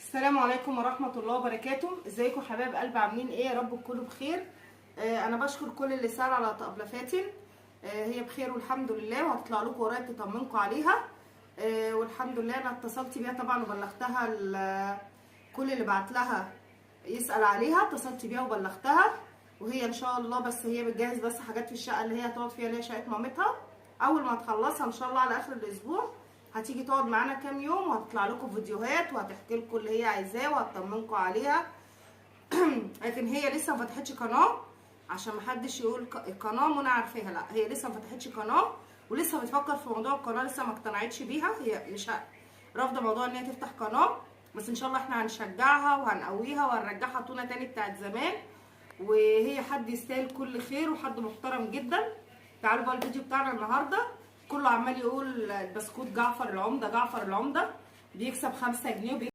السلام عليكم ورحمة الله وبركاته. ازيكم حبايب قلب؟ عاملين ايه؟ يا رب تكونوا بخير. انا بشكر كل اللي سأل على طقبلة فاتن. هي بخير والحمد لله، وهتطلع لكم قريب تطمنكم عليها. والحمد لله انا اتصلت بيها طبعا وبلغتها كل اللي بعت لها يسأل عليها، اتصلت بيها وبلغتها، وهي ان شاء الله بس هي بتجهز بس حاجات في الشقة اللي هي هتقعد فيها، اللي هي شقة مامتها. اول ما تخلصها ان شاء الله على اخر الاسبوع هتيجي تقعد معانا كام يوم، وهتطلع لكم فيديوهات وهتحكي لكم اللي هي عايزاه وهتطمنكم عليها. لكن هي لسه ما فتحتش قناه، عشان ما حدش يقول القناه منى عارفاها. لا، هي لسه ما فتحتش قناه ولسه بتفكر في موضوع القناه، لسه ما اقتنعتش بيها. هي مش رافضه موضوع ان هي تفتح قناه، بس ان شاء الله احنا هنشجعها وهنقويها وهنرجعها طونه تاني بتاعت زمان. وهي حد يستاهل كل خير وحد محترم جدا. تعالوا بقى الفيديو بتاعنا النهارده. كله عمال يقول البسكوت جعفر العمده، جعفر العمده بيكسب 5 جنيه